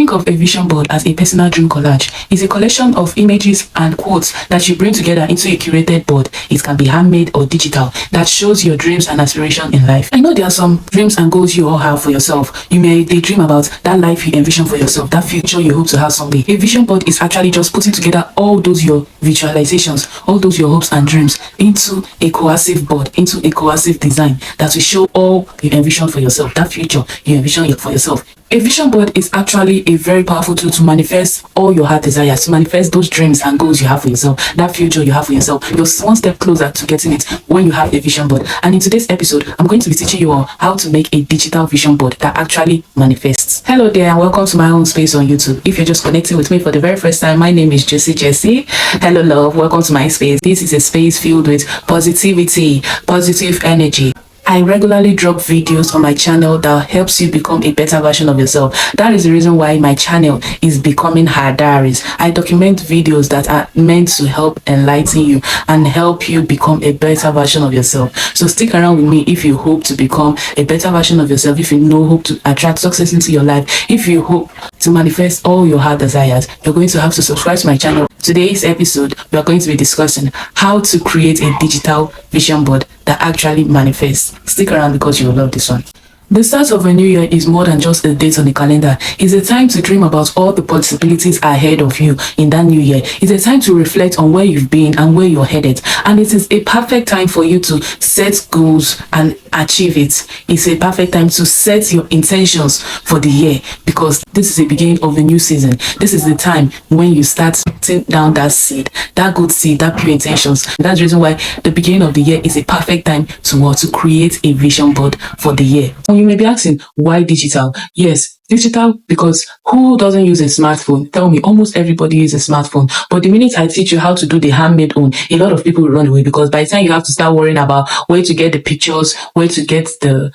Think of a vision board as a personal dream collage. It's a collection of images and quotes that you bring together into a curated board. It can be handmade or digital, that shows your dreams and aspirations in life. I know there are some dreams and goals you all have for yourself. You may daydream about that life you envision for yourself, that future you hope to have someday. A vision board is actually just putting together all those your visualizations, all those your hopes and dreams into a cohesive board, into a cohesive design that will show all you envision for yourself, that future you envision for yourself. A vision board is actually a very powerful tool to manifest all your heart desires, to manifest those dreams and goals you have for yourself, that future you have for yourself. You're one step closer to getting it when you have a vision board. And in today's episode, I'm going to be teaching you all how to make a digital vision board that actually manifests. Hello there and welcome to my own space on YouTube. If you're just connecting with me for the very first time, my name is Jessie. Hello love, welcome to my space. This is a space filled with positivity, positive energy. I regularly drop videos on my channel that helps you become a better version of yourself. That is the reason why my channel is becoming her diaries. I document videos that are meant to help enlighten you and help you become a better version of yourself. So stick around with me if you hope to become a better version of yourself, if you hope to attract success into your life, if you hope to manifest all your heart desires. You're going to have to subscribe to my channel. Today's episode, we are going to be discussing how to create a digital vision board that actually manifests. Stick around because you will love this one. The start of a new year is more than just a date on the calendar. It's a time to dream about all the possibilities ahead of you in that new year. It's a time to reflect on where you've been and where you're headed. And it is a perfect time for you to set goals and achieve it. It's a perfect time to set your intentions for the year because this is the beginning of a new season. This is the time when you start putting down that seed, that good seed, that pure intentions. That's the reason why the beginning of the year is a perfect time to create a vision board for the year. You may be asking, why digital? Yes, digital because who doesn't use a smartphone? Tell me, almost everybody uses a smartphone. But the minute I teach you how to do the handmade own, a lot of people will run away because by the time you have to start worrying about where to get the pictures, where to get the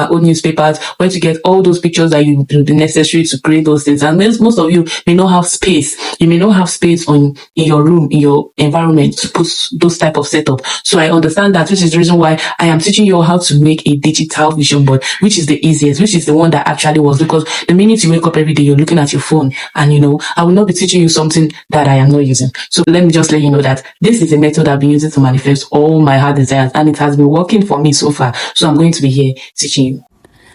old newspapers, where to get all those pictures that you do the necessary to create those things. And most of you may not have space. You may not have space in your room, in your environment to put those type of setup. So I understand that, which is the reason why I am teaching you how to make a digital vision board, which is the easiest, which is the one that actually works. Because the minute you wake up every day, you're looking at your phone, and I will not be teaching you something that I am not using. So let me just let you know that this is a method I've been using to manifest all my heart desires, and it has been working for me so far. So I'm going to be here teaching you.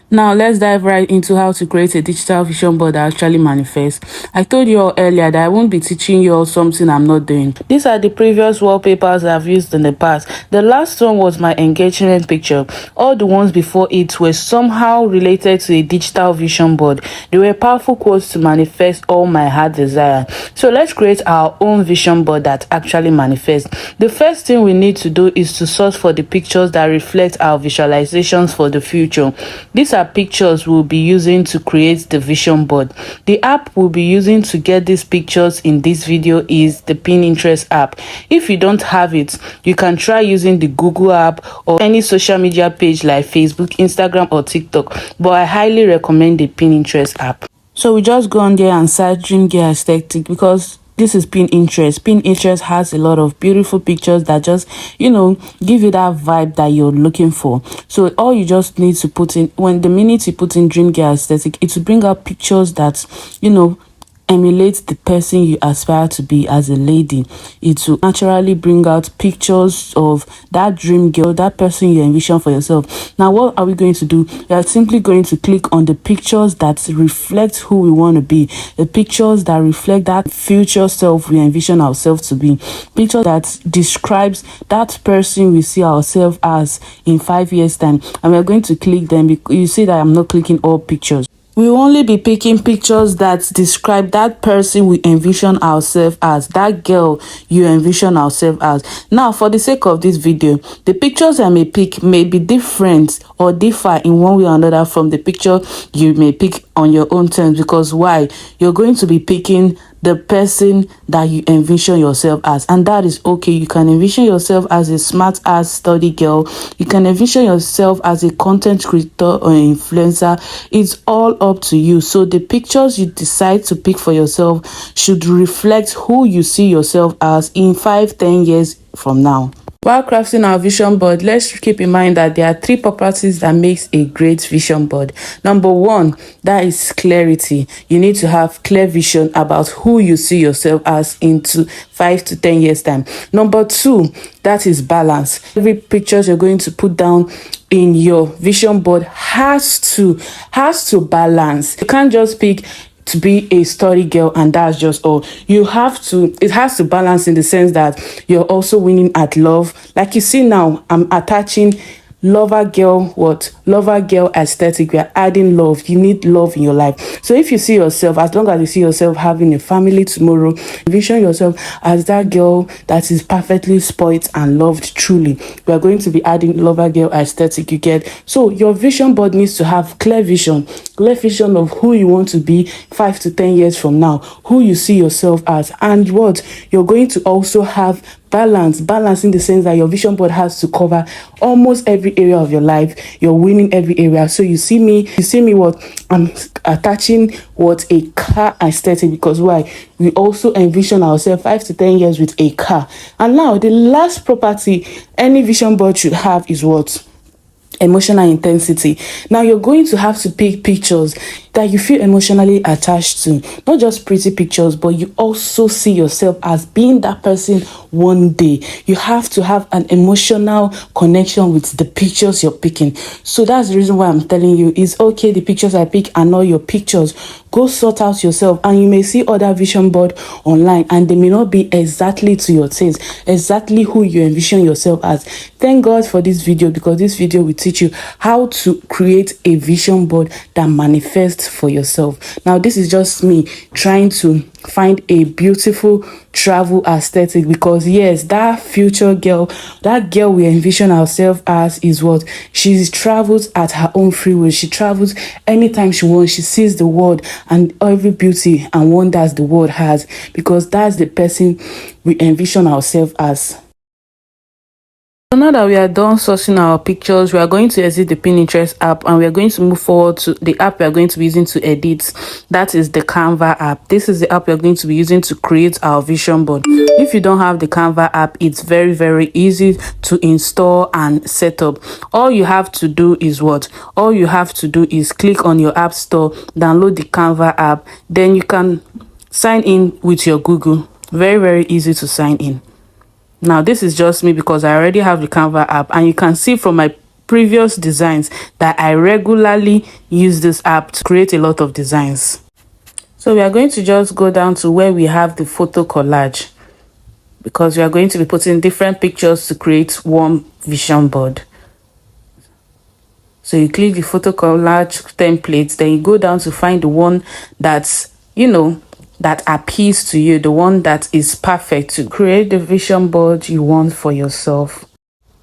Now let's dive right into how to create a digital vision board that actually manifests. I told you all earlier that I won't be teaching you all something I'm not doing. These are the previous wallpapers I've used in the past. The last one was my engagement picture. All the ones before it were somehow related to a digital vision board. They were powerful quotes to manifest all my heart desire. So let's create our own vision board that actually manifests. The first thing we need to do is to search for the pictures that reflect our visualizations for the future. These are pictures we'll be using to create the vision board. The app we'll be using to get these pictures in this video is the Pinterest app. If you don't have it, you can try using the Google app or any social media page like Facebook, Instagram, or TikTok, but I highly recommend the Pinterest app. So we just go on there and search Dream Gear Aesthetic because this is Pinterest. Pinterest has a lot of beautiful pictures that just, give you that vibe that you're looking for. So all you just need to put in, the minute you put in Dream Gear Aesthetic, it will bring out pictures that, emulate the person you aspire to be as a lady. It will naturally bring out pictures of that dream girl, that person you envision for yourself. Now, what are we going to do? We are simply going to click on the pictures that reflect who we want to be, the pictures that reflect that future self we envision ourselves to be, picture that describes that person we see ourselves as in 5 years time. And we are going to click them. You see that I'm not clicking all pictures. We will only be picking pictures that describe that person we envision ourselves as, that girl you envision ourselves as. Now, for the sake of this video, the pictures I may pick may be different or differ in one way or another from the picture you may pick on your own terms. Because why? You're going to be picking the person that you envision yourself as, and that is okay. You can envision yourself as a smart ass study girl. You can envision yourself as a content creator or influencer. It's all up to you. So the pictures you decide to pick for yourself should reflect who you see yourself as in 5-10 years from now. While crafting our vision board, let's keep in mind that there are three properties that makes a great vision board. Number one, that is clarity. You need to have clear vision about who you see yourself as into 5 to 10 years time. Number two, that is balance. Every pictures you're going to put down in your vision board has to balance. You can't just pick to be a study girl and that's just all. It has to balance in the sense that you're also winning at love. Like you see now, I'm attaching lover girl aesthetic. We are adding love. You need love in your life. So if you see yourself, as long as you see yourself having a family tomorrow, envision yourself as that girl that is perfectly spoiled and loved truly. We are going to be adding lover girl aesthetic, you get. So your vision board needs to have clear vision of who you want to be 5 to 10 years from now, who you see yourself as, and what you're going to also have balance in the sense that your vision board has to cover almost every area of your life. You're winning every area. So you see me what I'm attaching, what a car aesthetic, because why, we also envision ourselves 5 to 10 years with a car. And now the last property any vision board should have is what? Emotional intensity. Now you're going to have to pick pictures that you feel emotionally attached to, not just pretty pictures, but you also see yourself as being that person one day. You have to have an emotional connection with the pictures you're picking. So that's the reason why I'm telling you it's okay, the pictures I pick are not your pictures. Go sort out yourself, and you may see other vision board online and they may not be exactly to your taste, exactly who you envision yourself as. Thank God for this video, because this video will teach you how to create a vision board that manifests for yourself. Now this is just me trying to find a beautiful travel aesthetic, because yes, that future girl, that girl we envision ourselves as, is what she travels at her own free will. She travels anytime she wants. She sees the world and every beauty and wonders the world has, because that's the person we envision ourselves as. So now that we are done sourcing our pictures, we are going to exit the Pinterest app and we are going to move forward to the app we are going to be using to edit. That is the Canva app. This is the app we are going to be using to create our vision board. If you don't have the Canva app, it's very, very easy to install and set up. All you have to do is what? All you have to do is click on your app store, download the Canva app, then you can sign in with your Google. Very, very easy to sign in. Now this is just me because I already have the Canva app, and you can see from my previous designs that I regularly use this app to create a lot of designs. So we are going to just go down to where we have the photo collage, because we are going to be putting different pictures to create one vision board. So you click the photo collage template, then you go down to find the one that's, that appeals to you, the one that is perfect to create the vision board you want for yourself.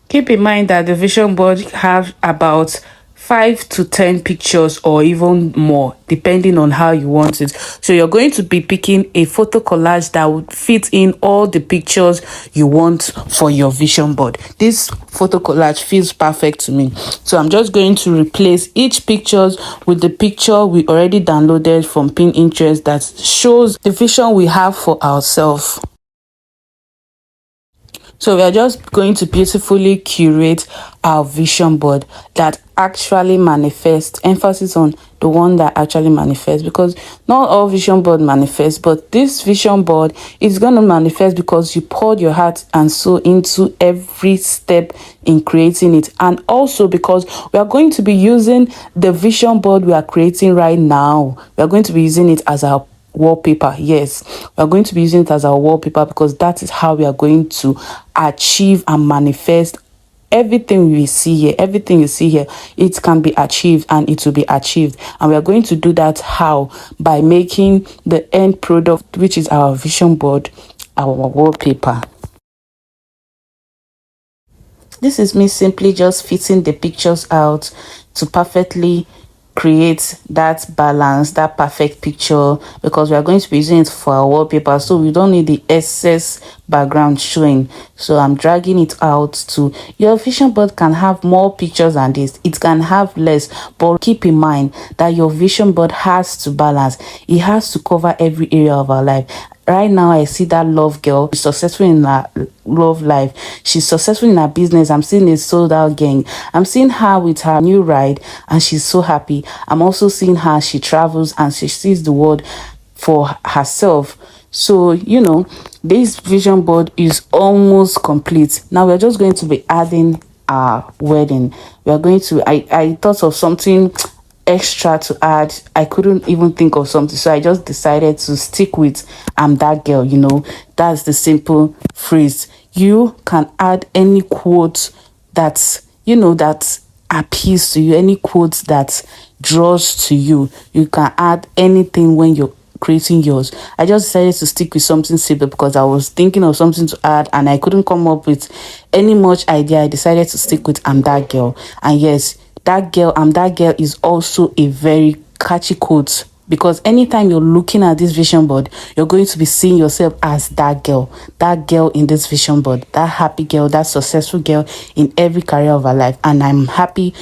Keep in mind that the vision board have about 5 to 10 pictures or even more, depending on how you want it. So you're going to be picking a photo collage that would fit in all the pictures you want for your vision board. This photo collage feels perfect to me. So I'm just going to replace each pictures with the picture we already downloaded from Pinterest that shows the vision we have for ourselves. So we are just going to beautifully curate our vision board that actually manifests. Emphasis on the one that actually manifests, because not all vision board manifests, but this vision board is going to manifest because you poured your heart and soul into every step in creating it. And also because we are going to be using the vision board we are creating right now. We are going to be using it as our wallpaper. Yes, we are going to be using it as our wallpaper, because that is how we are going to achieve and manifest everything we see here. Everything you see here, it can be achieved, and it will be achieved. And we are going to do that how? By making the end product, which is our vision board, our wallpaper. This is me simply just fitting the pictures out to perfectly create that balance, that perfect picture, because we are going to be using it for our wallpaper, so we don't need the excess background showing. So I'm dragging it out to your vision board. Can have more pictures than this, it can have less, but keep in mind that your vision board has to balance. It has to cover every area of our life. right now I see that love girl. She's successful in her love life. She's successful in her business. I'm seeing a sold out gang. I'm seeing her with her new ride and she's so happy. I'm also seeing her, she travels and she sees the world for herself. So, you know, this vision board is almost complete. Now we're just going to be adding our wedding. We are going to, I thought of something extra to add. I couldn't even think of something, so I just decided to stick with "I'm that girl." You know, that's the simple phrase. You can add any quote that's, you know, that appeals to you, any quote that draws to you. You can add anything when you're creating yours. I just decided to stick with something simple because I was thinking of something to add and I couldn't come up with any much idea. I decided to stick with "I'm that girl." And yes, that girl, "I'm that girl" is also a very catchy quote, because anytime you're looking at this vision board, you're going to be seeing yourself as that girl in this vision board, that happy girl, that successful girl in every career of her life. And I'm happy.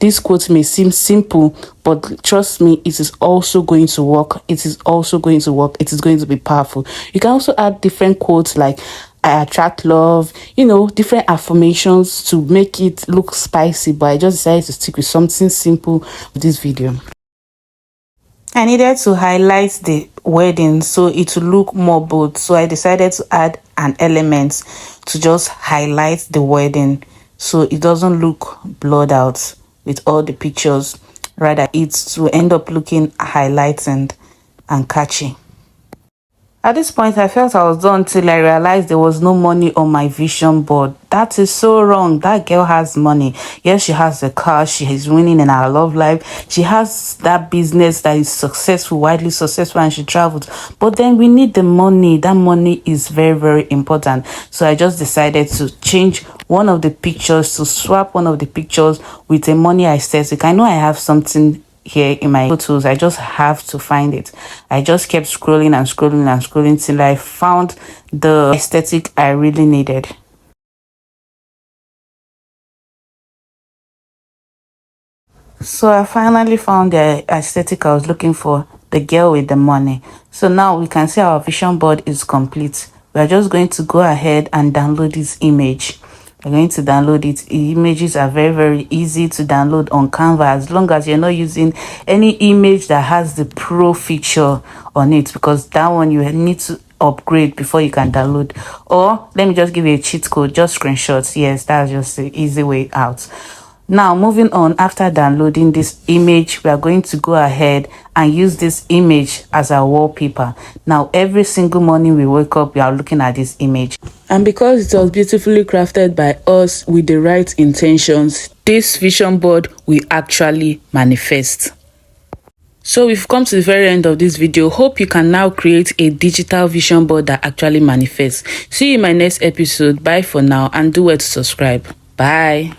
This quote may seem simple, but trust me, it is also going to work. It is also going to work. It is going to be powerful. You can also add different quotes like "I attract love," you know, different affirmations to make it look spicy, but I just decided to stick with something simple for this video. I needed to highlight the wedding so it will look more bold. So I decided to add an element to just highlight the wedding so it doesn't look blurred out with all the pictures. Rather, it's to end up looking highlighted and catchy. At this point, I felt I was done till I realized there was no money on my vision board. That is so wrong. That girl has money. Yes, she has a car. She is winning in her love life. She has that business that is successful, widely successful, and she travels. But then we need the money. That money is very, very important. So I just decided to change one of the pictures, to swap one of the pictures with a money aesthetic. I know I have something here in my photos. I just have to find it. I just kept scrolling and scrolling and scrolling till I found the aesthetic I really needed. So I finally found the aesthetic I was looking for, the girl with the money. So now we can see our vision board is complete. We are just going to go ahead and download this image. We're going to download it. The images are very, very easy to download on Canva, as long as you're not using any image that has the pro feature on it, because that one you need to upgrade before you can download. Or let me just give you a cheat code, just screenshots. Yes, that's just the easy way out. Now, moving on, after downloading this image, we are going to go ahead and use this image as our wallpaper. Now, every single morning we wake up, we are looking at this image. And because it was beautifully crafted by us with the right intentions, this vision board will actually manifest. So we've come to the very end of this video. Hope you can now create a digital vision board that actually manifests. See you in my next episode. Bye for now, and do well to subscribe. Bye.